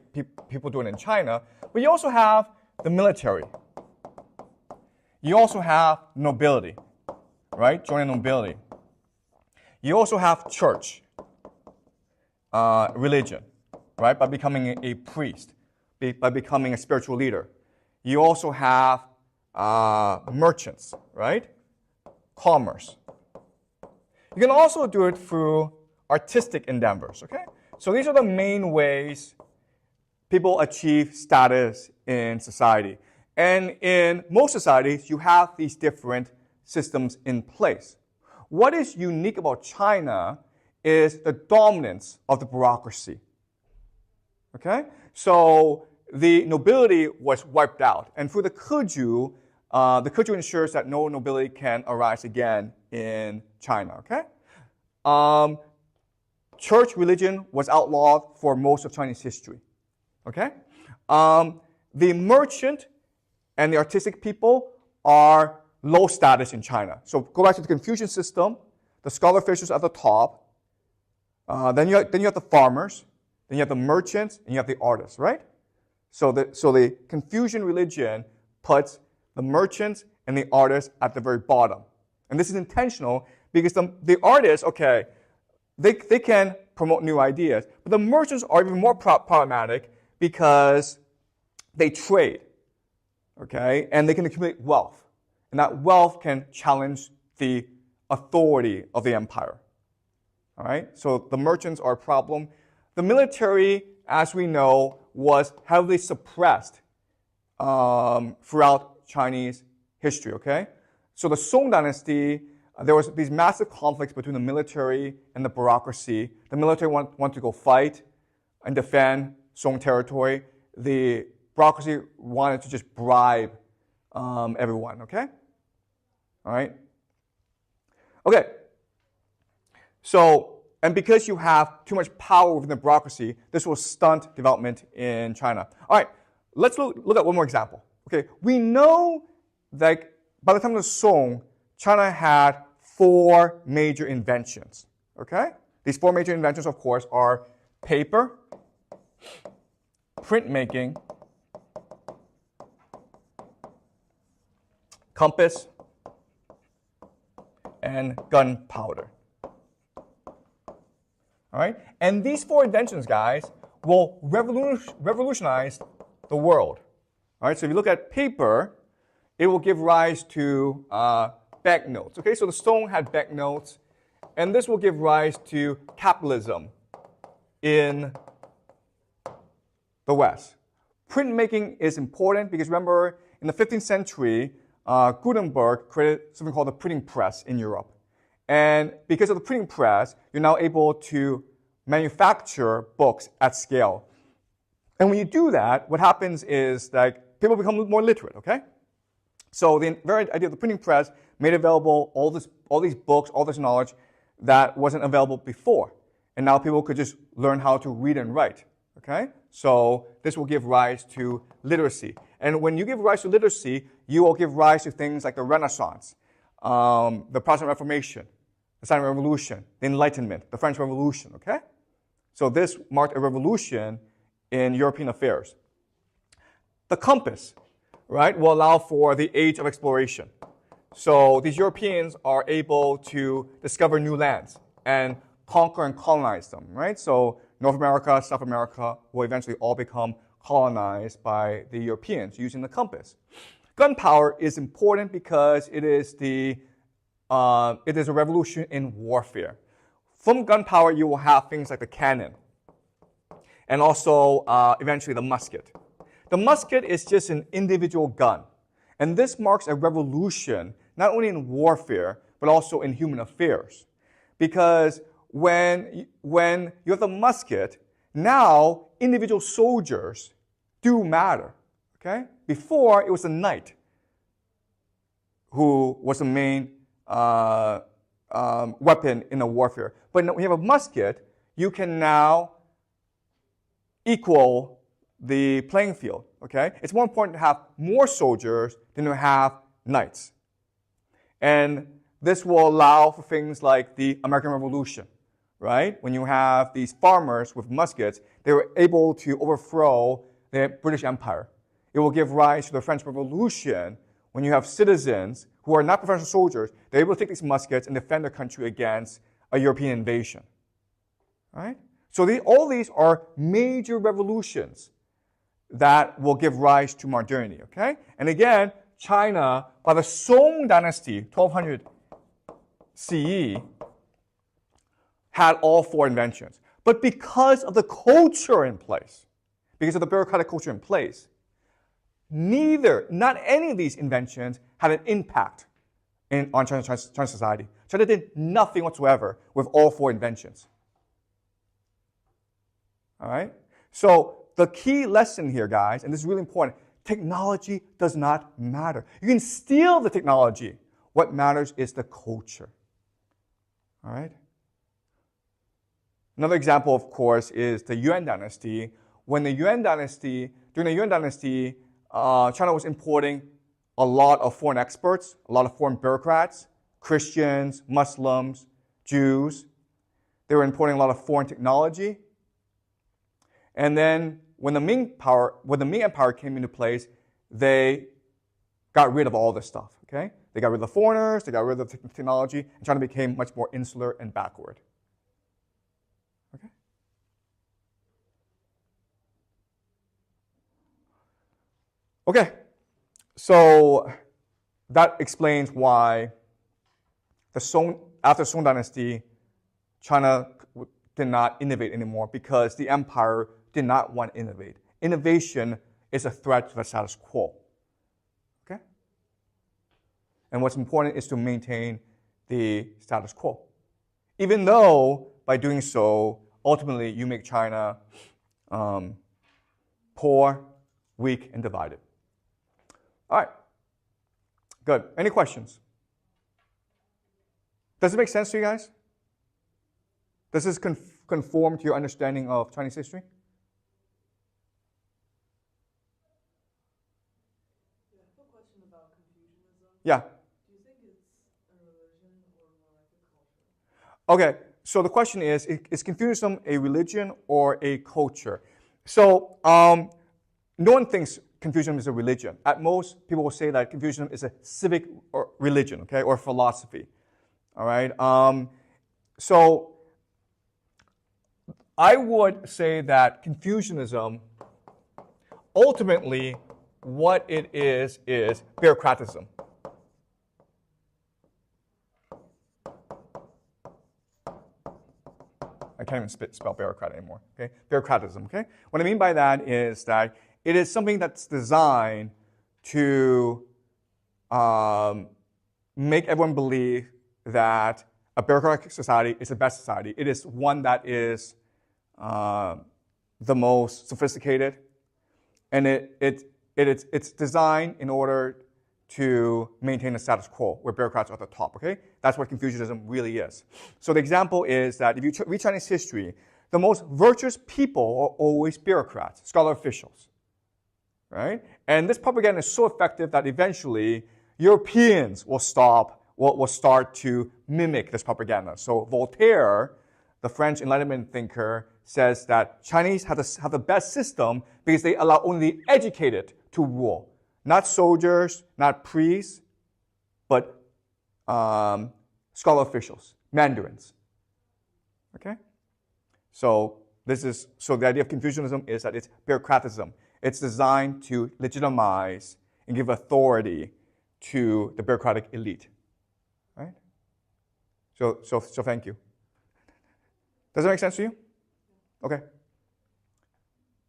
people do it in China. But you also have the military. You also have nobility, right? Joining nobility. You also have church, religion, right? By becoming a priest, by becoming a spiritual leader. You also have merchants, right? Commerce. You can also do it through artistic endeavors, okay? So these are the main ways people achieve status in society. And in most societies, you have these different systems in place. What is unique about China is the dominance of the bureaucracy. Okay? So the nobility was wiped out. And through the keju ensures that no nobility can arise again in China. Okay? Church religion was outlawed for most of Chinese history. Okay? The merchant and the artistic people are low status in China. So go back to the Confucian system. The scholar officials at the top. Then you have the farmers. Then you have the merchants, and you have the artists, right? So the Confucian religion puts the merchants and the artists at the very bottom. And this is intentional because the artists, okay, they can promote new ideas. But the merchants are even more problematic because they trade, okay? And they can accumulate wealth. And that wealth can challenge the authority of the empire. All right? So the merchants are a problem. The military, as we know, was heavily suppressed throughout Chinese history, okay? So the Song dynasty, there was these massive conflicts between the military and the bureaucracy. The military wanted to go fight and defend Song territory. The bureaucracy wanted to just bribe everyone, okay? All right? Okay. So, and because you have too much power within the bureaucracy, this will stunt development in China. All right, let's look at one more example. Okay, we know that by the time of the Song, China had 4 major inventions. Okay? These 4 major inventions, of course, are paper, printmaking, compass, and gunpowder. All right? And these 4 inventions, guys, will revolutionize the world. All right? So if you look at paper, it will give rise to banknotes. Okay? So the Song had banknotes, and this will give rise to capitalism in the West. Printmaking is important because remember, in the 15th century, Gutenberg created something called the printing press in Europe. And because of the printing press, you're now able to manufacture books at scale. And when you do that, what happens is that people become more literate, okay? So the very idea of the printing press made available all these books, all this knowledge that wasn't available before. And now people could just learn how to read and write, okay? So this will give rise to literacy. And when you give rise to literacy, you will give rise to things like the Renaissance, the Protestant Reformation, the Silent Revolution, the Enlightenment, the French Revolution, okay? So this marked a revolution in European affairs. The compass, right, will allow for the age of exploration. So these Europeans are able to discover new lands and conquer and colonize them, right? So North America, South America will eventually all become colonized by the Europeans using the compass. Gunpowder is important because it is a revolution in warfare. From gunpowder, you will have things like the cannon and also eventually the musket. The musket is just an individual gun. And this marks a revolution, not only in warfare, but also in human affairs. Because when you have the musket, now individual soldiers do matter. Okay? Before, it was the knight who was the main weapon in the warfare. But when you have a musket, you can now equal the playing field. Okay? It's more important to have more soldiers than to have knights. And this will allow for things like the American Revolution, right? When you have these farmers with muskets, they were able to overthrow the British Empire. It will give rise to the French Revolution when you have citizens who are not professional soldiers. They're able to take these muskets and defend their country against a European invasion, right? So all these are major revolutions that will give rise to modernity, okay? And again, China, by the Song dynasty, 1200 CE, had all four inventions. But because of the culture in place, because of the bureaucratic culture in place, not any of these inventions had an impact on Chinese society. China did nothing whatsoever with all four inventions. All right? So the key lesson here, guys, and this is really important, technology does not matter. You can steal the technology. What matters is the culture. All right? Another example, of course, is the Yuan dynasty. During the Yuan dynasty, China was importing a lot of foreign experts, a lot of foreign bureaucrats, Christians, Muslims, Jews. They were importing a lot of foreign technology. And then when the Ming Empire came into place, they got rid of all this stuff, okay? They got rid of the foreigners, they got rid of the technology, and China became much more insular and backward. Okay? Okay, so that explains why after Song dynasty, China did not innovate anymore because the empire did not want to innovate. Innovation is a threat to the status quo. Okay? And what's important is to maintain the status quo. Even though by doing so, ultimately you make China poor, weak, and divided. All right. Good. Any questions? Does it make sense to you guys? Does this conform to your understanding of Chinese history? Yeah, I have a question about Confucianism. Yeah. Do you think it's a religion or more like a culture? Okay, so the question is Confucianism a religion or a culture? So no one thinks Confucianism is a religion. At most, people will say that Confucianism is a civic or religion, okay, or philosophy. All right. So I would say that Confucianism, ultimately, what it is bureaucratism. I can't even spell bureaucrat anymore. Okay, bureaucratism. Okay, what I mean by that is that it is something that's designed to make everyone believe that a bureaucratic society is the best society. It is one that is the most sophisticated, and it's designed in order to maintain the status quo, where bureaucrats are at the top, okay? That's what Confucianism really is. So the example is that if you read Chinese history, the most virtuous people are always bureaucrats, scholar officials, right? And this propaganda is so effective that eventually Europeans will start to mimic this propaganda. So Voltaire, the French Enlightenment thinker, says that Chinese have the best system because they allow only the educated to rule. Not soldiers, not priests, but scholar officials, mandarins. Okay? So the idea of Confucianism is that it's bureaucratism. It's designed to legitimize and give authority to the bureaucratic elite. Right? So thank you. Does that make sense to you? Okay.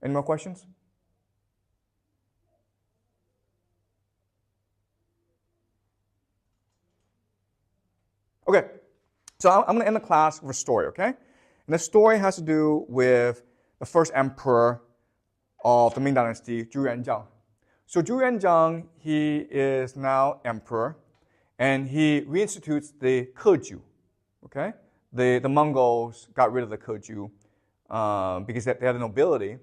Any more questions? Okay, so I'm going to end the class with a story, okay? And the story has to do with the first emperor of the Ming dynasty, Jiang. So Jiang, he is now emperor, and he reinstitutes the keju, okay? The Mongols got rid of the keju because they had the nobility,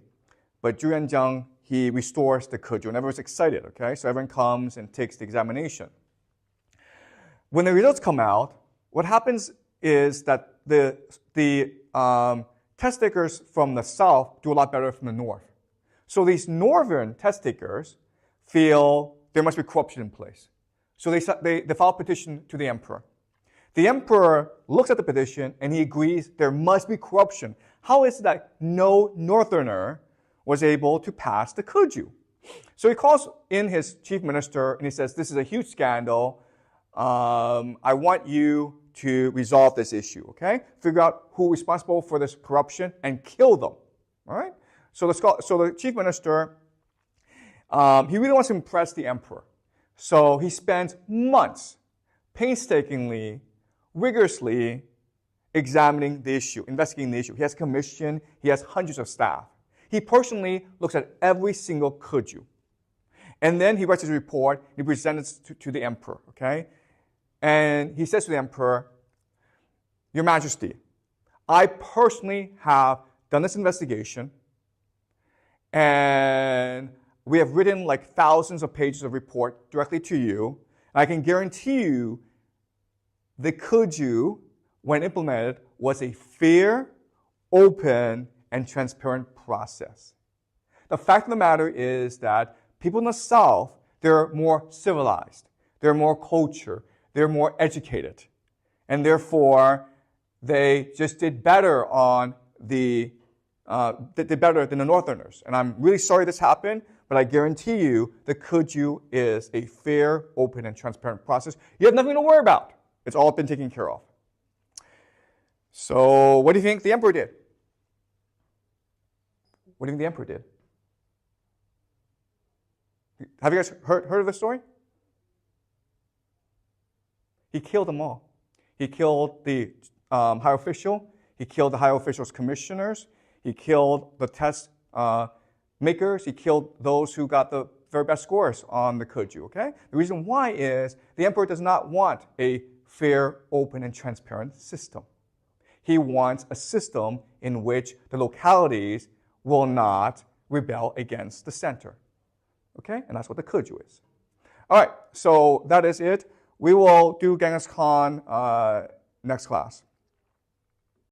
but Jiang, he restores the keju, and everyone's excited, okay? So everyone comes and takes the examination. When the results come out, what happens is that the test takers from the south do a lot better from the north. So these northern test takers feel there must be corruption in place. So they file a petition to the emperor. The emperor looks at the petition and he agrees there must be corruption. How is it that no northerner was able to pass the keju? So he calls in his chief minister and he says, this is a huge scandal. I want you to resolve this issue, okay? Figure out who's responsible for this corruption and kill them, all right? So the chief minister, he really wants to impress the emperor. So he spends months painstakingly, rigorously examining the issue, investigating the issue. He has a commission, he has hundreds of staff. He personally looks at every single keju. And then he writes his report, he presents it to the emperor, okay? And he says to the emperor, Your Majesty, I personally have done this investigation, and we have written like thousands of pages of report directly to you. And I can guarantee you the keju, when implemented, was a fair, open, and transparent process. The fact of the matter is that people in the South, they're more civilized, they're more cultured, they're more educated, and therefore they just did better on did better than the Northerners. And I'm really sorry this happened, but I guarantee you the keju is a fair, open, and transparent process. You have nothing to worry about. It's all been taken care of. So what do you think the emperor did? What do you think the emperor did? Have you guys heard of this story? He killed them all. He killed the high official. He killed the high official's commissioners. He killed the test makers. He killed those who got the very best scores on the keju, okay? The reason why is the emperor does not want a fair, open, and transparent system. He wants a system in which the localities will not rebel against the center, okay? And that's what the keju is. All right, so that is it. We will do Genghis Khan next class.